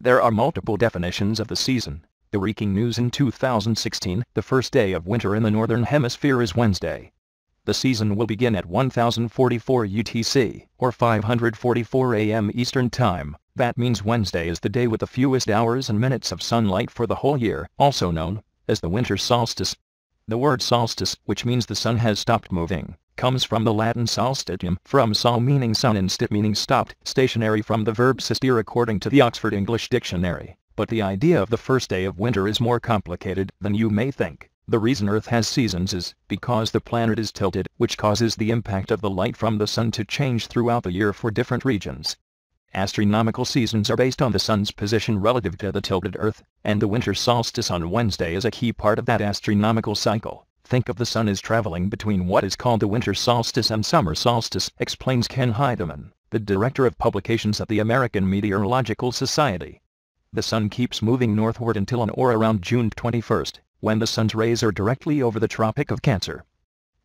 There are multiple definitions of the season. Brrrreaking news in 2016, the first day of winter in the Northern Hemisphere is Wednesday. The season will begin at 1044 UTC, or 544 AM Eastern Time. That means Wednesday is the day with the fewest hours and minutes of sunlight for the whole year, also known as the winter solstice. The word solstice, which means the sun has stopped moving, comes from the Latin solstitium, from sol meaning sun and stit meaning stopped, stationary from the verb sistere according to the Oxford English Dictionary. But the idea of the first day of winter is more complicated than you may think. The reason Earth has seasons is because the planet is tilted, which causes the impact of the light from the sun to change throughout the year for different regions. Astronomical seasons are based on the sun's position relative to the tilted Earth, and the winter solstice on Wednesday is a key part of that astronomical cycle. Think of the sun as traveling between what is called the winter solstice and summer solstice, explains Ken Heidemann, the director of publications at the American Meteorological Society. The sun keeps moving northward until on or around June 21st, when the sun's rays are directly over the Tropic of Cancer.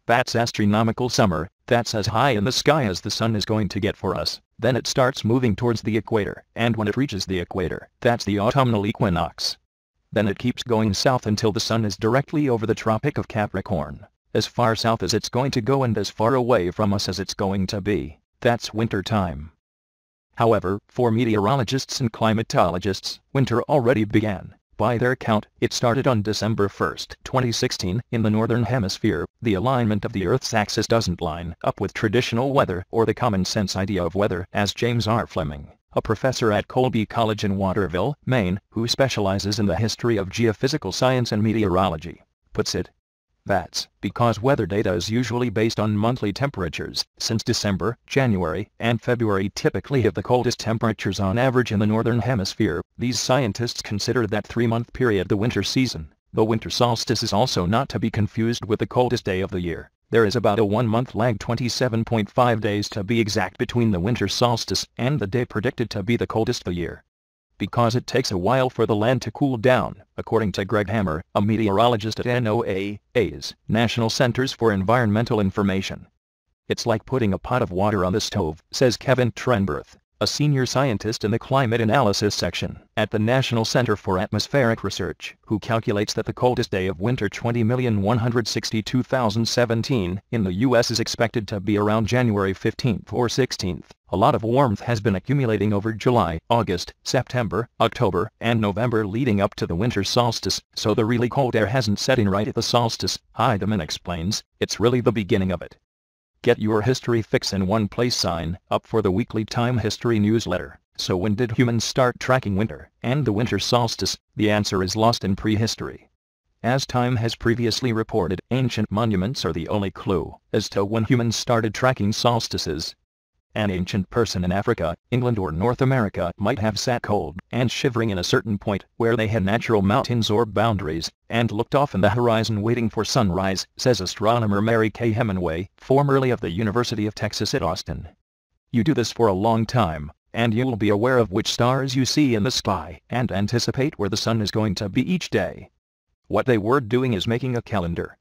That's astronomical summer. That's as high in the sky as the sun is going to get for us. Then it starts moving towards the equator, and when it reaches the equator, that's the autumnal equinox. Then it keeps going south until the sun is directly over the Tropic of Capricorn. As far south as it's going to go and as far away from us as it's going to be. That's winter time. However, for meteorologists and climatologists, winter already began. By their count, it started on December 1, 2016, in the Northern Hemisphere. The alignment of the Earth's axis doesn't line up with traditional weather or the common-sense idea of weather, as James R. Fleming, a professor at Colby College in Waterville, Maine, who specializes in the history of geophysical science and meteorology, puts it. That's because weather data is usually based on monthly temperatures, since December, January, and February typically have the coldest temperatures on average in the Northern Hemisphere. These scientists consider that 3-month period the winter season. The winter solstice is also not to be confused with the coldest day of the year. There is about a 1-month lag, 27.5 days to be exact, between the winter solstice and the day predicted to be the coldest of the year. Because it takes a while for the land to cool down, according to Greg Hammer, a meteorologist at NOAA's National Centers for Environmental Information. It's like putting a pot of water on the stove, says Kevin Trenberth, a senior scientist in the climate analysis section at the National Center for Atmospheric Research, who calculates that the coldest day of winter, 20,162,017, in the U.S. is expected to be around January 15th or 16th. A lot of warmth has been accumulating over July, August, September, October, and November leading up to the winter solstice, so the really cold air hasn't set in right at the solstice. Heidemann explains, it's really the beginning of it. Get your history fix in one place. Sign up for the weekly Time History newsletter. So when did humans start tracking winter and the winter solstice? The answer is lost in prehistory. As Time has previously reported, ancient monuments are the only clue as to when humans started tracking solstices. An ancient person in Africa, England or North America might have sat cold and shivering in a certain point where they had natural mountains or boundaries, and looked off in the horizon waiting for sunrise, says astronomer Mary Kay Hemingway, formerly of the University of Texas at Austin. You do this for a long time, and you'll be aware of which stars you see in the sky, and anticipate where the sun is going to be each day. What they were doing is making a calendar.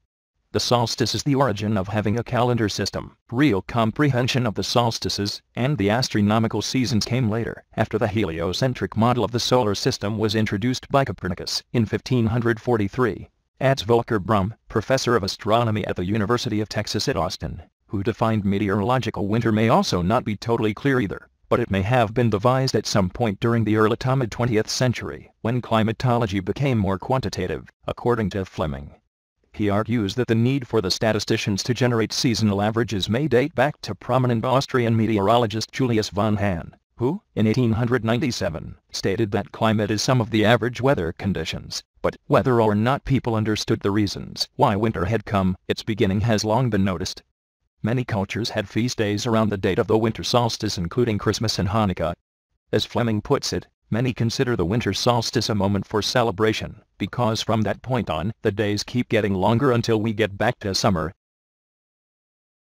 The solstice is the origin of having a calendar system. Real comprehension of the solstices and the astronomical seasons came later, after the heliocentric model of the solar system was introduced by Copernicus in 1543. Adds Volker Brum, professor of astronomy at the University of Texas at Austin, who defined meteorological winter may also not be totally clear either, but it may have been devised at some point during the early to mid-20th century, when climatology became more quantitative, according to Fleming. He argues that the need for the statisticians to generate seasonal averages may date back to prominent Austrian meteorologist Julius von Hahn, who, in 1897, stated that climate is some of the average weather conditions. But whether or not people understood the reasons why winter had come, its beginning has long been noticed. Many cultures had feast days around the date of the winter solstice, including Christmas and Hanukkah. As Fleming puts it, many consider the winter solstice a moment for celebration, because from that point on, the days keep getting longer until we get back to summer.